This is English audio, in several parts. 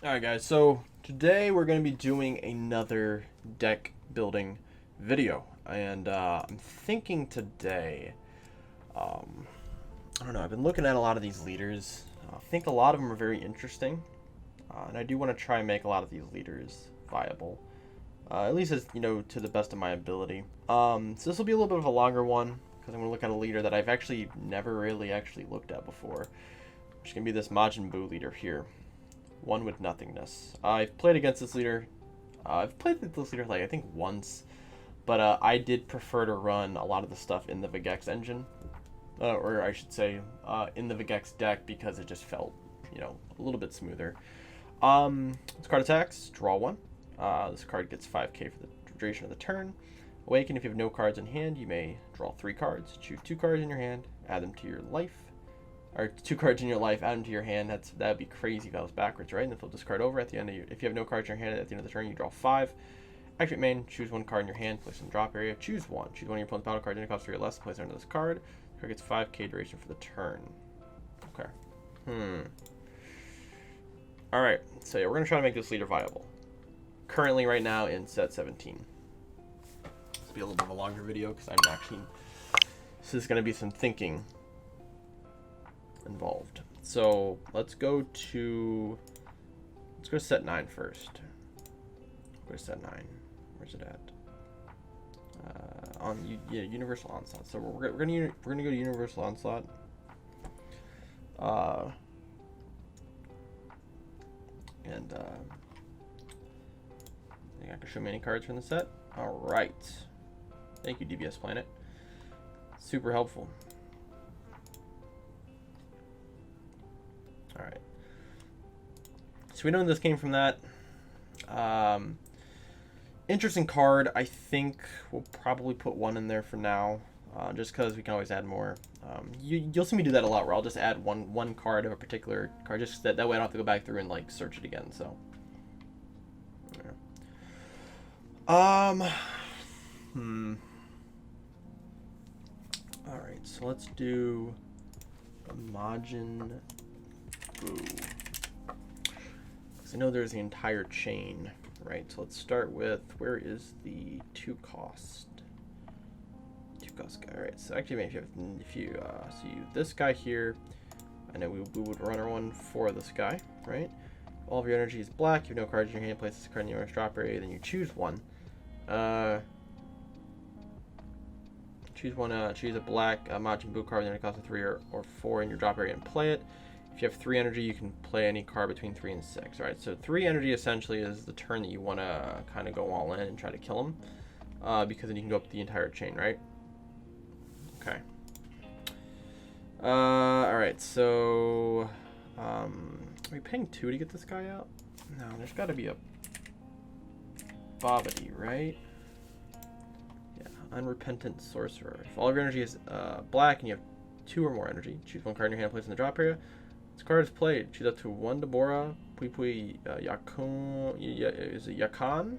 Alright guys, so today we're going to be doing another deck building video, and I'm thinking today, I don't know, I've been looking at a lot of these leaders. I think a lot of them are very interesting, and I do want to try and make a lot of these leaders viable, at least as, you know, to the best of my ability. So this will be a little bit of a longer one, because I'm going to look at a leader that I've actually never really looked at before, which is going to be this Majin Buu Leader here. One with nothingness. I've played against this leader. I've played this leader like I think once, but I did prefer to run a lot of the stuff in the Vegex engine, or I should say, in the Vegex deck, because it just felt, you know, a little bit smoother. This card attacks. Draw one. This card gets 5k for the duration of the turn. Awaken. If you have no cards in hand, you may draw 3 cards. Choose 2 cards in your hand. Add them to your life. Or 2 cards in your life, add them to your hand. That'd be crazy if that was backwards, right? And then flip this card over at the end of if you have no cards in your hand at the end of the turn, you draw 5. Activate main, choose 1 card in your hand, place it in the drop area, choose 1. Choose one of your opponent's battle cards, any cost 3 or less, place it under this card. The card gets 5k duration for the turn. Okay. Alright, so yeah, we're gonna try to make this leader viable. Currently right now in set 17. This will be a little bit of a longer video because this is gonna be some thinking involved. So let's go to set 9 first. Go to set 9. Where's it at? Universal Onslaught. So we're gonna go to Universal Onslaught. And I think I can show me any cards from the set. All right. Thank you, DBS Planet. Super helpful. Alright. So we know this came from that. Interesting card. I think we'll probably put 1 in there for now. Just because we can always add more. You'll see me do that a lot, where I'll just add one card of a particular card. Just that way I don't have to go back through and like search it again. So yeah. Alright, so let's do a Majin Buu. Because I know there's the entire chain, right? So let's start with, where is the 2 cost? 2 cost guy. Alright, so actually if you this guy here, I know we would run our one for this guy, right? All of your energy is black, you have no cards in your hand, place this card in your drop area, then you choose one. Choose a black Majin Buu card with a cost of 3 or 4 in your drop area and play it. If you have 3 energy, you can play any card between 3 and 6. Alright, so 3 energy essentially is the turn that you want to kind of go all in and try to kill him. Because then you can go up the entire chain, right? Okay. Alright, so are we paying 2 to get this guy out? No, there's got to be a Babidi, right? Yeah, Unrepentant Sorcerer. If all of your energy is black and you have 2 or more energy, choose 1 card in your hand, place in the drop area. This card is played. Choose up to 1 Deborah, Pui Yakun, is it Yakan,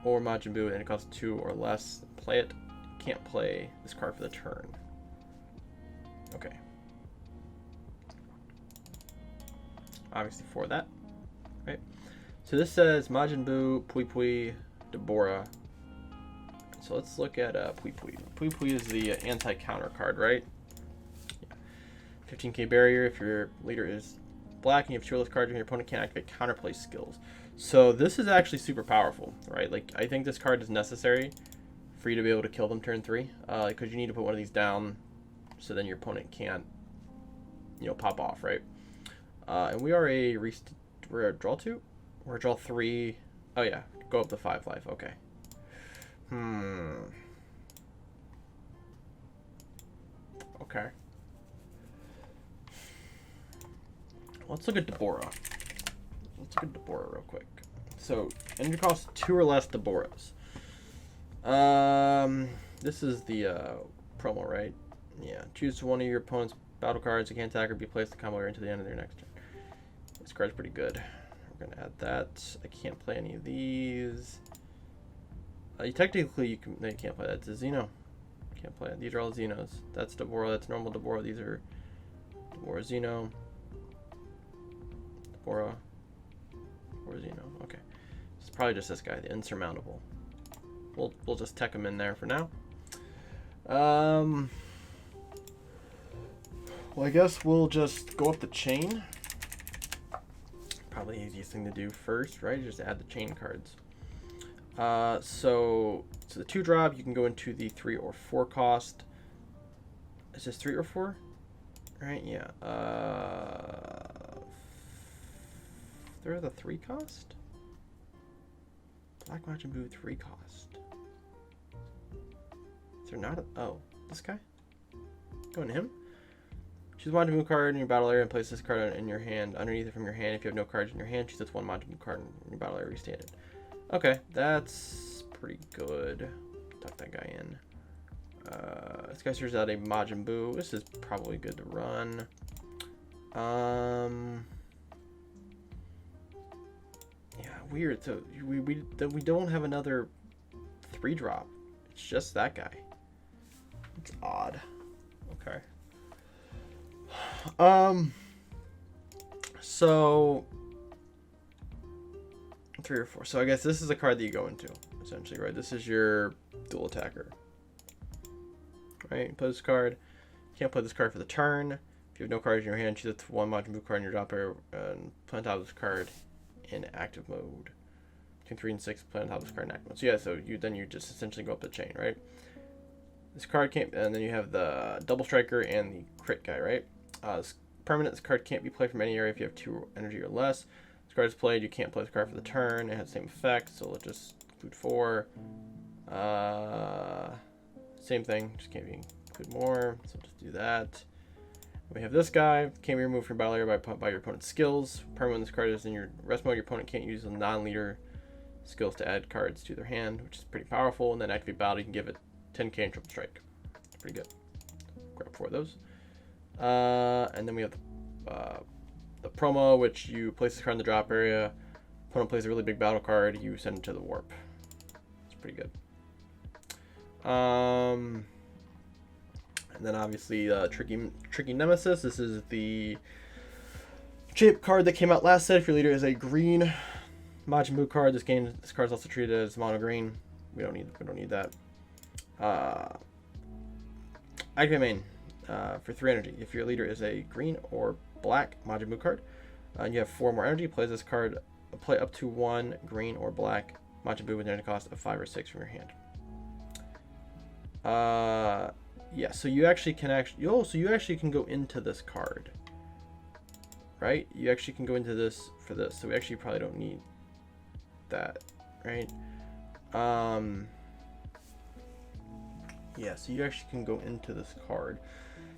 or Majin Buu, and it costs 2 or less. Play it. Can't play this card for the turn. Okay. Obviously for that, right? So this says Majin Buu, Pui Deborah. So let's look at Pui. Pui is the anti-counter card, right? 15k barrier. If your leader is black and you have 2 or less cards and your opponent can't activate counterplay skills. So this is actually super powerful, right? Like, I think this card is necessary for you to be able to kill them turn 3, because you need to put one of these down so then your opponent can't, you know, pop off, right? And we're a draw 2? We're a draw 3. Oh yeah, go up to 5 life. Okay. Okay. Let's look at Deborah. Let's look at Deborah real quick. So, energy cost 2 or less Deborahs. This is the promo, right? Yeah. Choose one of your opponent's battle cards that can't attack or be placed in the combo area until the end of their next turn. This card's pretty good. We're gonna add that. I can't play any of these. Technically, you can't play that. It's a Xeno. Can't play it. These are all Xenos. That's Deborah. That's normal Deborah. These are Deborah Xeno. Deborah. does he know? Okay. It's probably just this guy, the insurmountable. We'll just tech him in there for now. Well, I guess we'll just go up the chain. Probably the easiest thing to do first, right? Just add the chain cards. So the 2-drop, you can go into the 3 or 4 cost. Is this 3 or 4? Right, yeah. They're the 3 cost? Black Majin Buu 3 cost. Is there not a... Oh, this guy? Going to him? Choose a Majin Buu card in your battle area and place this card in your hand. Underneath it from your hand, if you have no cards in your hand, choose this 1 Majin Buu card in your battle area restated. Okay, that's pretty good. Tuck that guy in. This guy serves out a Majin Buu. This is probably good to run. Yeah, weird. So we don't have another 3-drop. It's just that guy. It's odd. Okay. So 3 or 4. So I guess this is a card that you go into, essentially, right? This is your dual attacker. Right? Play this card. You can't play this card for the turn. If you have no cards in your hand, choose 1 Majin Buu card in your drop area and play on top of this card in active mode. Between 3 and 6, play on top of this card in active mode. So yeah, so you just essentially go up the chain, right? This card can't, and then you have the double striker and the crit guy, right? This permanent, this card can't be played from any area if you have 2 energy or less. This card is played, you can't play this card for the turn. It has the same effect, so let's just include 4. Same thing, just can't be include more, so just do that. We have this guy, can't be removed from battle area by your opponent's skills. Permanent, this card is in your rest mode, your opponent can't use the non-leader skills to add cards to their hand, which is pretty powerful. And then activate battle, you can give it 10k and triple strike. Pretty good. Grab 4 of those. And then we have the promo, which you place this card in the drop area. Opponent plays a really big battle card, you send it to the warp. It's pretty good. And then obviously tricky nemesis. This is the shape card that came out last set. If your leader is a green Majin Buu card, this card is also treated as mono green. We don't need that. Activate main for 3 energy. If your leader is a green or black Majin Buu card, and you have 4 more energy, play this card. Play up to 1 green or black Majin Buu with an energy cost of 5 or 6 from your hand. Yeah, so you actually can go into this card, right? You actually can go into this for this, so we actually probably don't need that, right? Yeah, so you actually can go into this card.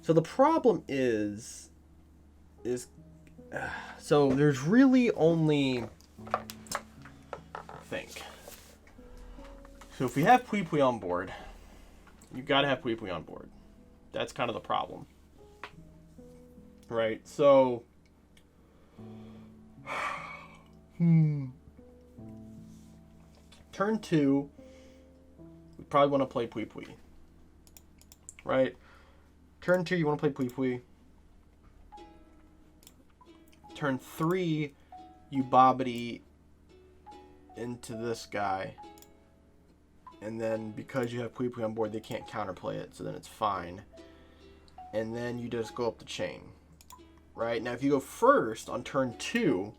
So the problem is so there's really only, so if we have Pui Pui on board, you gotta have Pui Pui on board. That's kind of the problem, right? So, turn 2, we probably want to play Pui Pui, right? Turn 2, you want to play Pui Pui. Turn 3, you Babidi into this guy. And then because you have Pui Pui on board, they can't counterplay it, so then it's fine. And then you just go up the chain, right? Now if you go first on turn 2,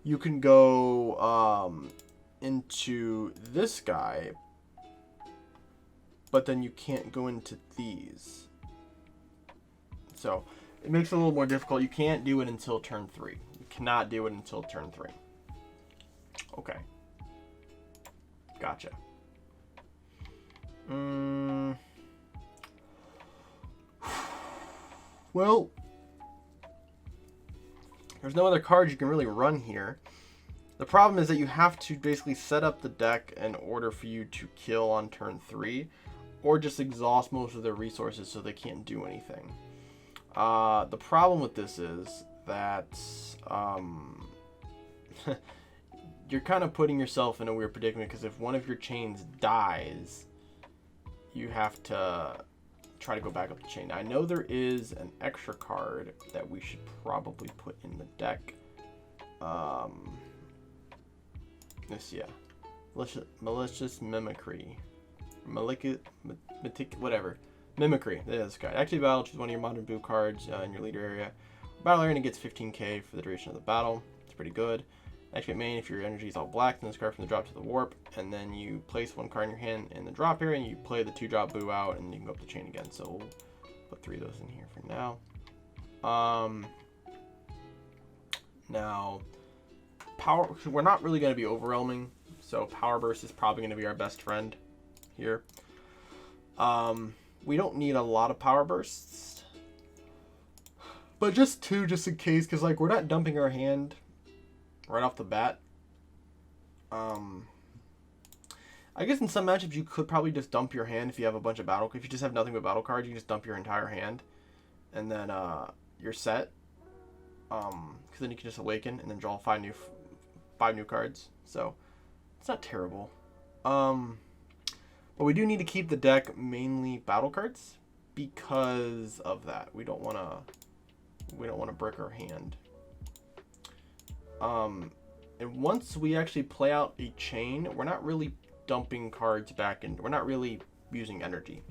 you can go into this guy, but then you can't go into these. So it makes it a little more difficult. You can't do it until turn 3. You cannot do it until turn 3. Okay. Gotcha. Well, there's no other cards you can really run here. The problem is that you have to basically set up the deck in order for you to kill on turn 3, or just exhaust most of their resources so they can't do anything. The problem with this is that you're kind of putting yourself in a weird predicament, because if one of your chains dies, you have to try to go back up the chain. Now, I know there is an extra card that we should probably put in the deck. This, yeah. Malicious mimicry. Whatever. Mimicry. That is this card. Active battle, choose one of your Majin Buu cards in your leader area. Battle area gets 15k for the duration of the battle. It's pretty good. Activate main if your energy is all black, then this card from the drop to the warp, and then you place one card in your hand in the drop area, and you play the 2-drop Buu out, and you can go up the chain again. So we'll put 3 of those in here for now. Now, power. We're not really going to be overwhelming, so power burst is probably going to be our best friend here. We don't need a lot of power bursts, but just 2, just in case, because like we're not dumping our hand right off the bat. I guess in some matchups you could probably just dump your hand if you have a bunch of battle. If you just have nothing but battle cards, you can just dump your entire hand, and then you're set. Because then you can just awaken and then draw 5 new cards. So it's not terrible. But we do need to keep the deck mainly battle cards because of that. We don't want to brick our hand. And once we actually play out a chain, we're not really dumping cards back in. We're not really using energy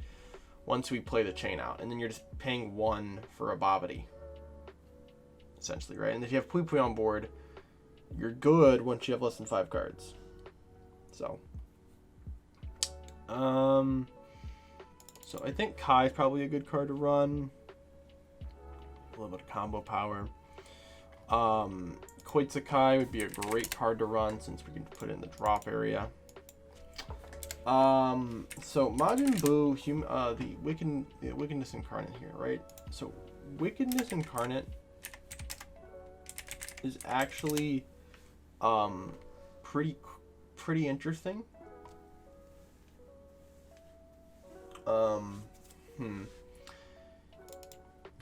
once we play the chain out. And then you're just paying 1 for a Babidi, essentially, right? And if you have Pui Pui on board, you're good once you have less than 5 cards. So, so I think Kai is probably a good card to run. A little bit of combo power. Koitsukai would be a great card to run since we can put it in the drop area. So Majin Buu, the Wickedness Incarnate here, right? So Wickedness Incarnate is actually pretty interesting.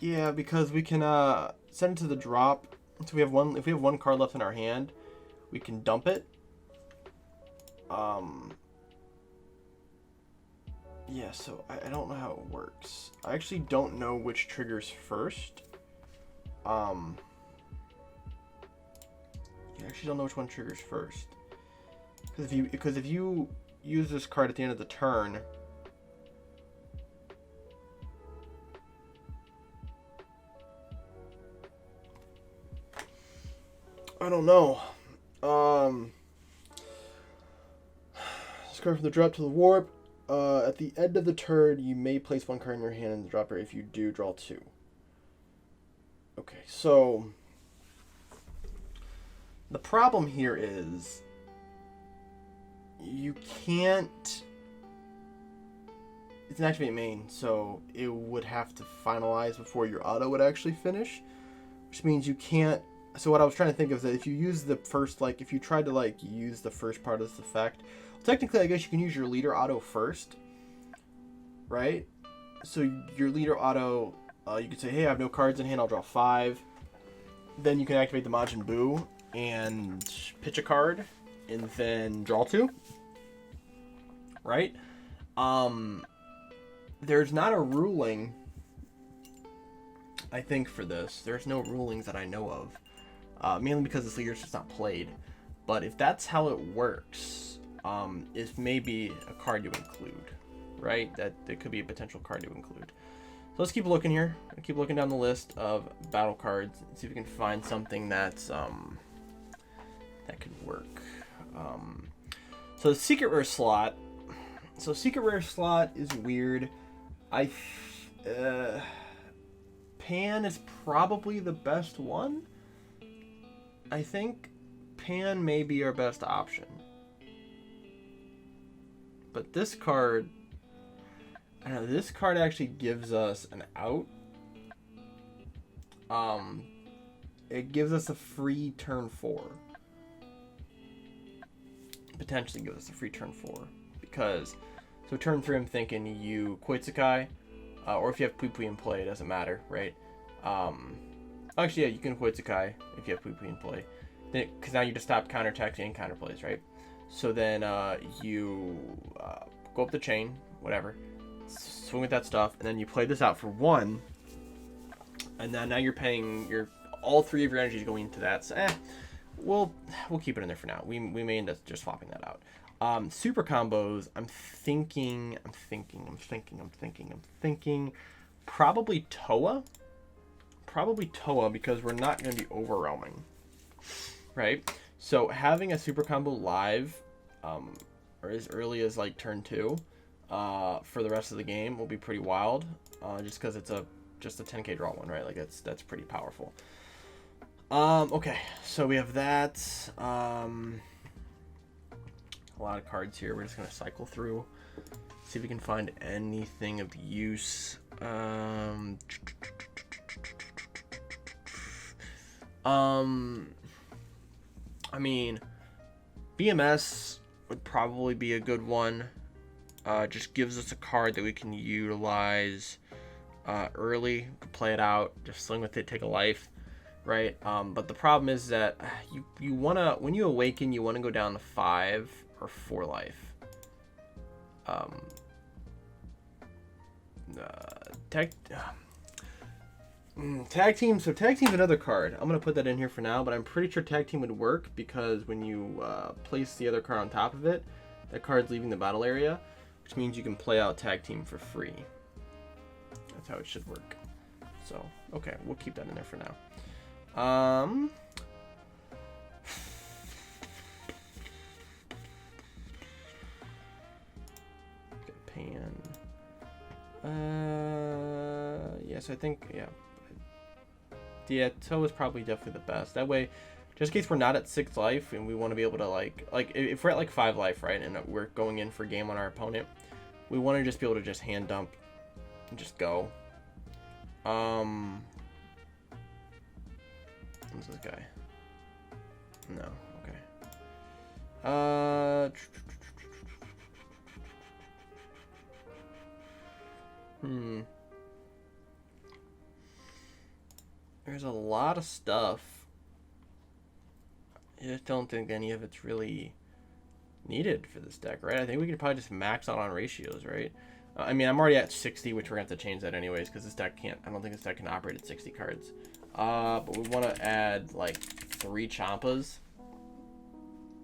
Yeah, because we can send it to the drop. So we have one. If we have 1 card left in our hand, we can dump it. Yeah, so I don't know how it works. I actually don't know which triggers first. I actually don't know which one triggers first. Because if you use this card at the end of the turn, I don't know. This card from the drop to the warp. At the end of the turn, you may place 1 card in your hand in the drop area. If you do, draw 2. Okay, so the problem here is you can't. It's an activate main, so it would have to finalize before your auto would actually finish, which means you can't. So what I was trying to think of is that if you use the first, like, if you tried to, like, use the first part of this effect, well, technically, I guess you can use your leader auto first, right? So your leader auto, you could say, hey, I have no cards in hand, I'll draw 5. Then you can activate the Majin Buu and pitch a card, and then draw 2, right? There's not a ruling, I think, for this. There's no rulings that I know of. Mainly because this leader's just not played. But if that's how it works, it's maybe a card to include, right? That could be a potential card to include. So let's keep looking here. Keep looking down the list of battle cards and see if we can find something that's that could work. So the secret rare slot. So secret rare slot is weird. Pan is probably the best one. I think Pan may be our best option. But this card, I don't know, this card actually gives us an out. It gives us a free turn 4. Potentially gives us a free turn 4. Because, so turn 3 I'm thinking you Koitsukai, or if you have Pui Pui in play, it doesn't matter, right? Actually, yeah, you can Koitsukai if you have Pui Pui in play. Because now you just stop counterattacks and counterplays, right? So then you go up the chain, whatever, swing with that stuff, and then you play this out for 1. And then now you're paying all 3 of your energies going into that. So, we'll keep it in there for now. We may end up just swapping that out. Super combos, I'm thinking probably Toa. Probably Toa, because we're not going to be overwhelming, right? So having a super combo live, or as early as like turn 2, for the rest of the game will be pretty wild, just because it's just a 10k draw one, right? Like that's pretty powerful. Okay, so we have that. A lot of cards here. We're just gonna cycle through, see if we can find anything of use. I mean, BMS would probably be a good one. Just gives us a card that we can utilize early. We can play it out, just swing with it, take a life, right? But the problem is that you wanna, when you awaken, you wanna go down to 5 or 4 life. Tag team. So tag team's another card. I'm gonna put that in here for now, but I'm pretty sure tag team would work because when you place the other card on top of it, that card's leaving the battle area, which means you can play out tag team for free. That's how it should work. So okay, we'll keep that in there for now. Pan. Yes, I think, yeah. Yeah, Toe is probably definitely the best. That way, just in case we're not at 6 life and we want to be able to like if we're at like 5 life, right, and we're going in for game on our opponent, we want to just be able to just hand dump and just go. Who's this guy? No, okay. There's a lot of stuff. I just don't think any of it's really needed for this deck, right? I think we could probably just max out on ratios, right? I mean, I'm already at 60, which we're going to have to change that anyways, because this deck can't, I don't think this deck can operate at 60 cards. But we want to add, like, 3 Champas.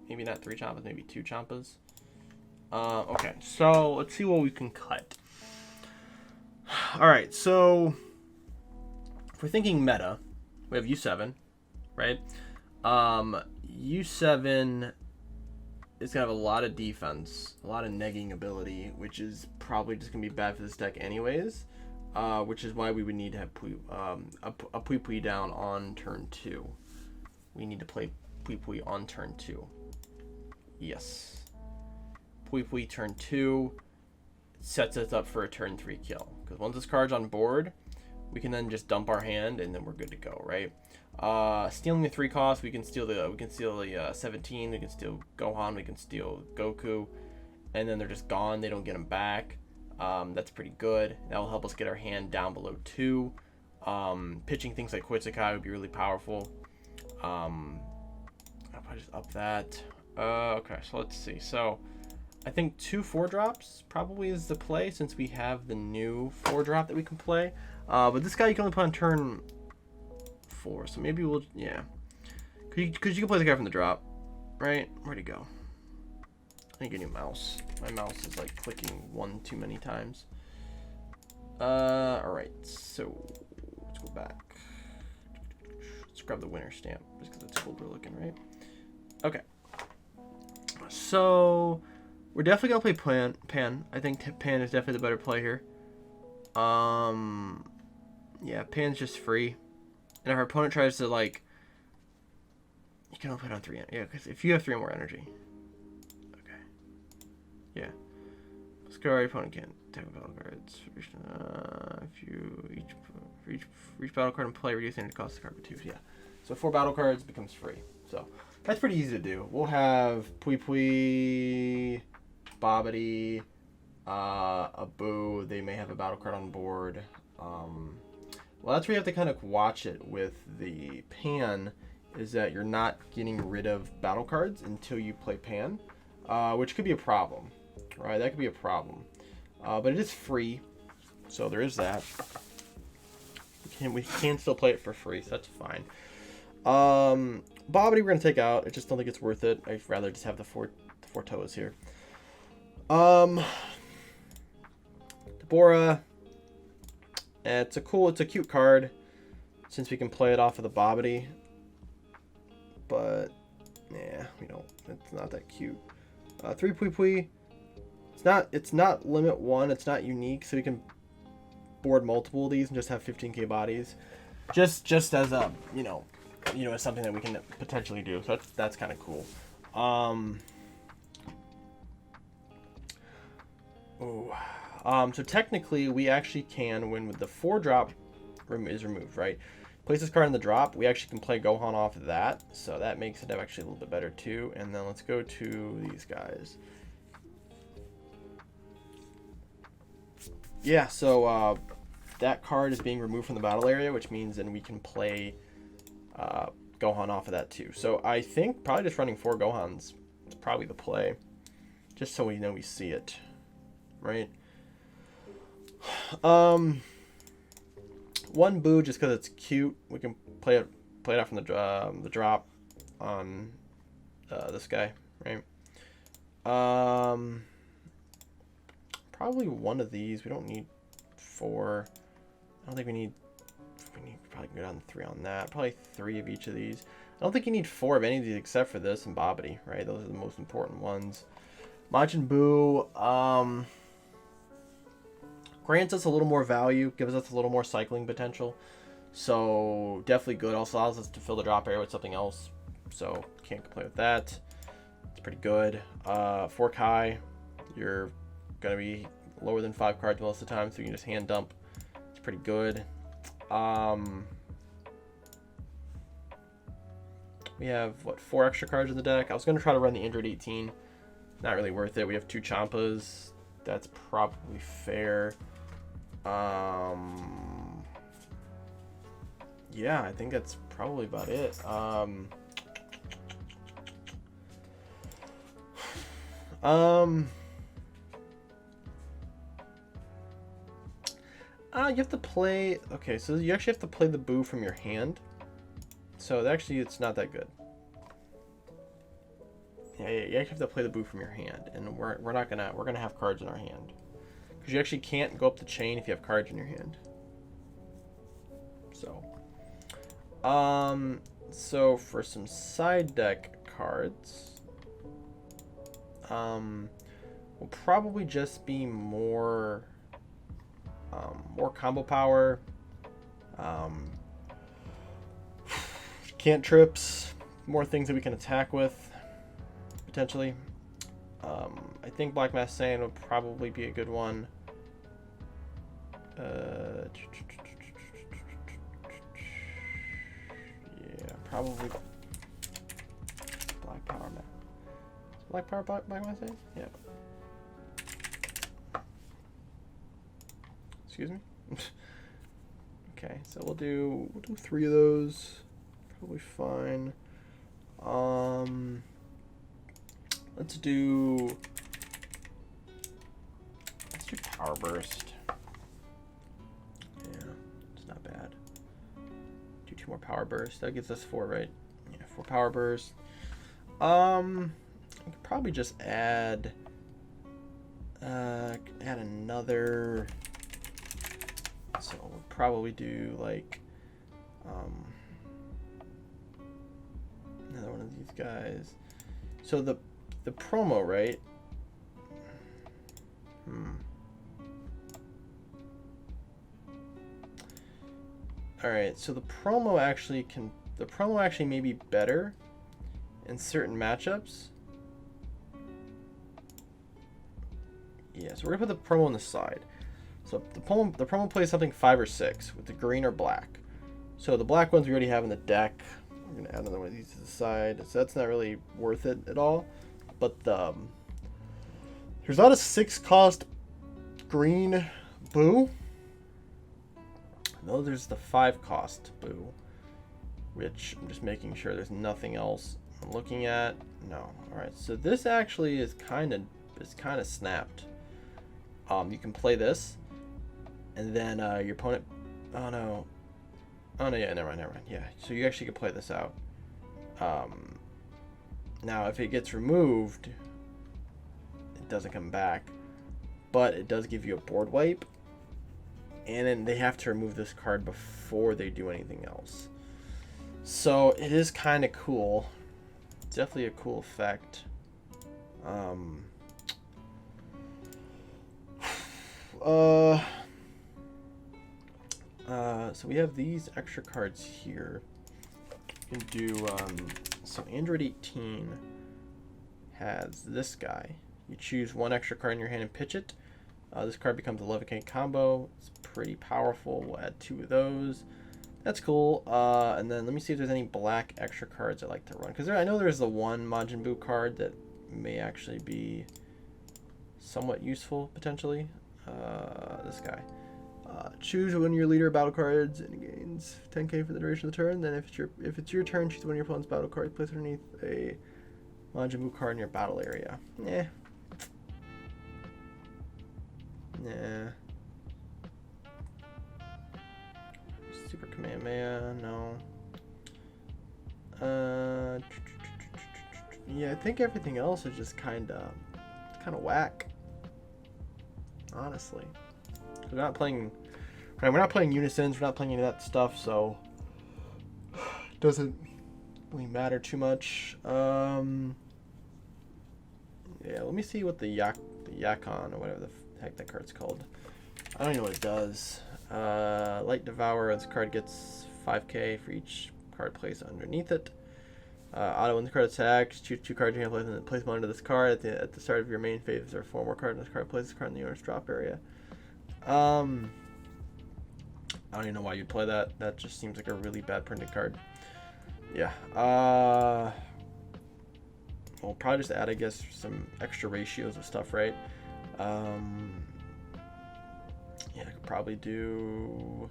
Maybe not 3 Champas, maybe 2 Champas. Okay, so let's see what we can cut. Alright, so if we're thinking meta, we have U7, right? U7 is going to have a lot of defense, a lot of negging ability, which is probably just going to be bad for this deck anyways, which is why we would need to have a Pui Pui down on turn 2. We need to play Pui Pui on turn 2. Yes. Pui Pui turn 2 sets us up for a turn 3 kill. Because once this card's on board, we can then just dump our hand and then we're good to go, right? Stealing the 3 cost, we can steal the 17, we can steal Gohan, we can steal Goku, and then they're just gone. They don't get them back. That's pretty good. That will help us get our hand down below 2. Pitching things like Quetzalcoatl would be really powerful. I'll probably just up that. Okay, so let's see. So I think 2 4-drops probably is the play since we have the new 4-drop that we can play. But this guy you can only play on turn 4, so maybe we'll, yeah. Because you can play the guy from the drop, right? Where'd he go? I need a new mouse. My mouse is like clicking one too many times. Alright, so let's go back. Let's grab the winner stamp just because it's colder looking, right? Okay. So we're definitely gonna play Pan. I think Pan is definitely the better play here. Yeah, Pan's just free. And if our opponent tries to, like, you can only put on 3. Yeah, because if you have 3 more energy. Okay. Yeah. Let's go. Our opponent can't attack with battle cards. If you for each battle card in play, reduce energy cost of the card by 2. Yeah. So 4 battle cards becomes free. So that's pretty easy to do. We'll have Pui Pui, Babidi, a Buu. They may have a battle card on board. Well, that's where you have to kind of watch it with the Pan, is that you're not getting rid of battle cards until you play Pan, which could be a problem, right? That could be a problem. But it is free, so there is that. We can still play it for free, so that's fine. Babidi we're gonna take out. I just don't think it's worth it. I'd rather just have the four toes here. Deborah. It's a cute card since we can play it off of the Babidi. But yeah, we don't. It's not that cute. 3 Pui Pui. It's not limit 1. It's not unique, so we can board multiple of these and just have 15k bodies. Just as a as something that we can potentially do. So that's kind of cool. So technically we actually can, when the 4-drop is removed, right? Place this card in the drop, we actually can play Gohan off of that, so that makes it actually a little bit better too. And then let's go to these guys. Yeah, so that card is being removed from the battle area, which means then we can play Gohan off of that too. So I think probably just running 4 Gohans is probably the play, just so we know we see it, right? 1 Buu just because it's cute. We can play it out from the drop on this guy, right? Probably 1 of these. We don't need 4. I don't think we need probably go down to 3 on that. Probably 3 of each of these. I don't think you need 4 of any of these except for this and Babidi, right? Those are the most important ones. Majin Buu grants us a little more value, gives us a little more cycling potential. So definitely good. Also allows us to fill the drop area with something else. So can't complain with that. It's pretty good. 4 Kai, you're gonna be lower than 5 cards most of the time, so you can just hand dump. It's pretty good. We have what, 4 extra cards in the deck. I was gonna try to run the Android 18. Not really worth it. We have 2 Champas. That's probably fair. Yeah, I think that's probably about it. You have to play. Okay, so you actually have to play the Buu from your hand. So actually, it's not that good. Yeah, you actually have to play the Buu from your hand, and we're gonna have cards in our hand, because you actually can't go up the chain if you have cards in your hand. So, so for some side deck cards, will probably just be more combo power, cantrips, more things that we can attack with, potentially. I think Black Mask Saiyan would probably be a good one. Yeah, probably Black Power Mask. Black Mask Saiyan? Yeah. Excuse me. Okay, so we'll do 3 of those. Probably fine. Let's do Power Burst. Yeah, it's not bad. Do 2 more Power Burst. That gives us 4, right? Yeah, 4 Power Burst. I could probably just add another. So we'll probably do like another one of these guys. So the promo, right? All right, so the promo actually may be better in certain matchups. Yeah, so we're gonna put the promo on the side. So the promo plays something 5 or 6 with the green or black. So the black ones we already have in the deck. We're gonna add another one of these to the side. So that's not really worth it at all. But there's not a 6-cost green Buu. No, there's the 5-cost Buu, which I'm just making sure there's nothing else I'm looking at. No. All right. So this actually is kind of snapped. You can play this, and then your opponent. Oh no. Oh no, yeah, never mind. Yeah, so you actually can play this out. Now if it gets removed, it doesn't come back, but it does give you a board wipe, and then they have to remove this card before they do anything else. So it is kind of cool. It's definitely a cool effect. So we have these extra cards here. You can do, so Android 18 has this guy. You choose one extra card in your hand and pitch it. This card becomes a 11k combo. It's pretty powerful. We'll add 2 of those. That's cool. And then let me see if there's any black extra cards I like to run. Because I know there's the one Majin Buu card that may actually be somewhat useful, potentially. This guy. Choose one of your leader battle cards and it gains 10k for the duration of the turn. Then if it's your turn, choose one of your opponent's battle cards, place it underneath a Majin Buu card in your battle area. Nah. Super Kamehameha, no. Yeah, I think everything else is just kind of whack. Honestly, we're not playing unisons. We're not playing any of that stuff, so it doesn't really matter too much. Yeah, let me see what the Yakon or whatever the heck that card's called. I don't even know what it does. Light Devour. This card gets 5k for each card placed underneath it. Auto, when the card attacks, choose 2 cards you have and place them onto this card. At the start of your main phase, there are 4 more cards in this card. Place this card in the owner's drop area. I don't even know why you'd play that. That just seems like a really bad printed card. Yeah. We'll probably just add, I guess, some extra ratios of stuff, right? Yeah, I could probably do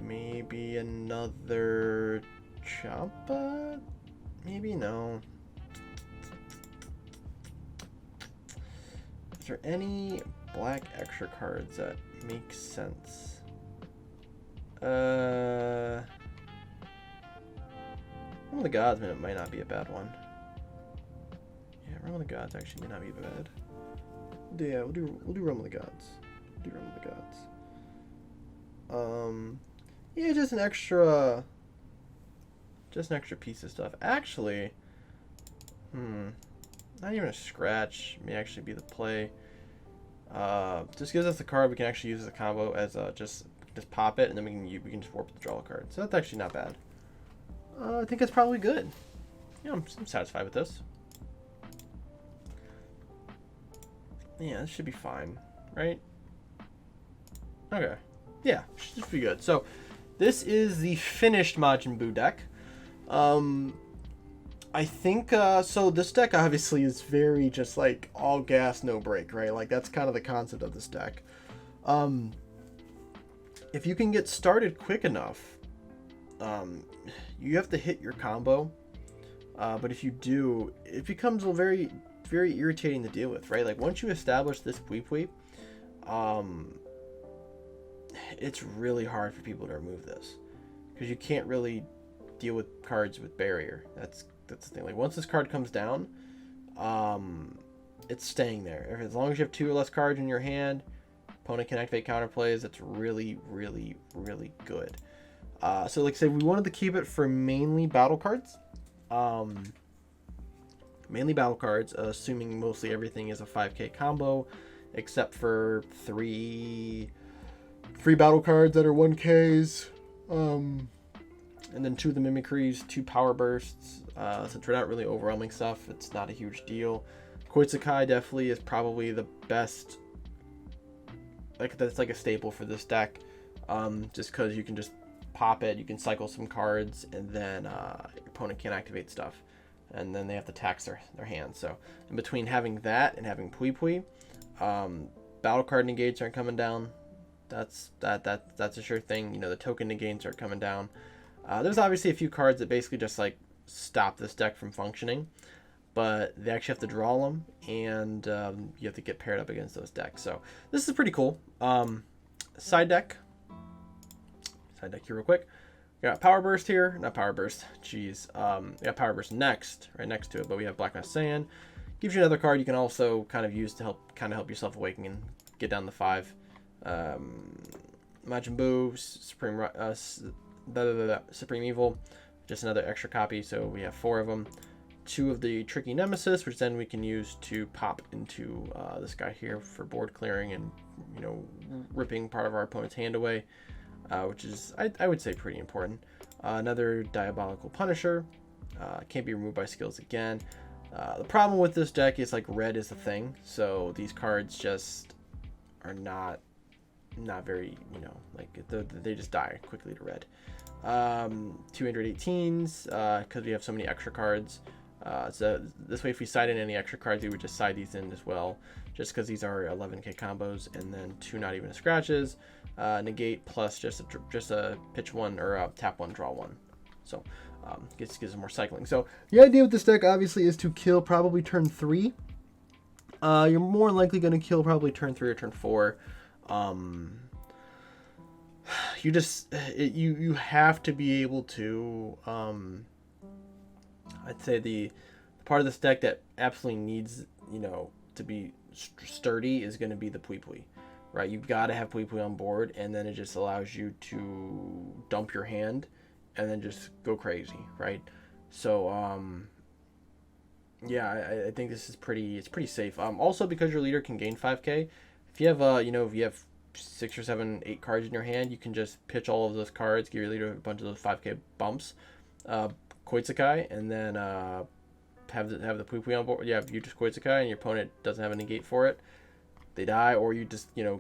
maybe another Champa? Maybe, no. Is there any black extra cards that make sense? One of the Gods might not be a bad one. Yeah, Realm of the Gods actually may not be bad. Yeah, we'll do Realm of the Gods. We'll do Realm of the Gods. Yeah, just an extra piece of stuff. Actually, not even a scratch may actually be the play. Just gives us the card we can actually use as a combo as just pop it, and then we can just warp the draw a card. So that's actually not bad. I think it's probably good. Yeah, I'm satisfied with this. Yeah, this should be fine, right? Okay. Yeah, should be good. So this is the finished Majin Buu deck. I think, so this deck obviously is very just like all gas, no brake, right? Like that's kind of the concept of this deck. If you can get started quick enough, you have to hit your combo. But if you do, it becomes a very, very irritating to deal with, right? Like once you establish this Pui, it's really hard for people to remove this because you can't really deal with cards with barrier. That's the thing. Like once this card comes down, it's staying there. As long as you have 2 or less cards in your hand, opponent can activate counterplays. That's really, really, really good. So like I said, we wanted to keep it for mainly battle cards. Mainly battle cards, assuming mostly everything is a 5k combo, except for 3 battle cards that are 1ks. And then 2 of the mimicries, 2 power bursts. Since we're not really overwhelming stuff, it's not a huge deal. Koitsukai definitely is probably the best. Like that's like a staple for this deck, just because you can just pop it, you can cycle some cards, and then your opponent can't activate stuff, and then they have to tax their hand. So in between having that and having Pui, battle card negates aren't coming down. That's a sure thing. You know, the token negates are coming down. There's obviously a few cards that basically just like stop this deck from functioning, but they actually have to draw them, and you have to get paired up against those decks. So this is pretty cool. Side deck. side deck here real quick. We got Power Burst here, not Power Burst, jeez. We got Power Burst next, right next to it, but we have Black Mask Saiyan. Gives you another card you can also kind of use to help yourself awaken and get down to 5. Majin Buu, Supreme Evil, just another extra copy, so we have 4 of them. 2 of the Tricky Nemesis, which then we can use to pop into this guy here for board clearing and, you know, ripping part of our opponent's hand away, which is, I would say, pretty important. Another Diabolical Punisher, can't be removed by skills again. The problem with this deck is, like, red is the thing, so these cards just are not very, you know, like, they just die quickly to red. 218s, because we have so many extra cards. So this way, if we side in any extra cards, we would just side these in as well, just because these are 11k combos, and then 2 not even scratches, negate plus just a pitch 1 or a tap 1, draw 1. So gives us more cycling. So the idea with this deck obviously is to kill probably turn 3. You're more likely going to kill probably turn 3 or turn 4. You have to be able to. I'd say the part of this deck that absolutely needs, you know, to be sturdy is going to be the Pui Pui, right? You've got to have Pui Pui on board, and then it just allows you to dump your hand and then just go crazy, right? So yeah, I think this is pretty safe. Also, because your leader can gain 5k, if you have you know, if you have 6 or 7, 8 cards in your hand, you can just pitch all of those cards, give your leader a bunch of those 5k bumps, Koitsukai, and then have the Pui Pui on board. Yeah, if you just Koitsukai and your opponent doesn't have a negate for it, they die, or you just, you know,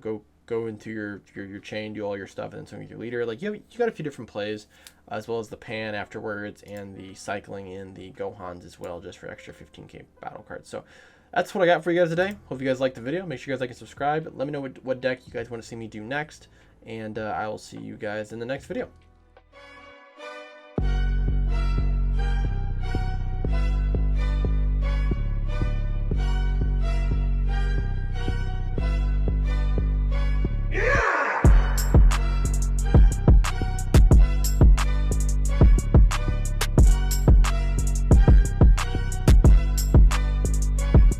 go into your chain, do all your stuff, and then swing with your leader. Like, you got a few different plays, as well as the pan afterwards and the cycling in the Gohans as well, just for extra 15k battle cards. So that's what I got for you guys today. Hope you guys liked the video. Make sure you guys like and subscribe. Let me know what deck you guys want to see me do next, and I will see you guys in the next video.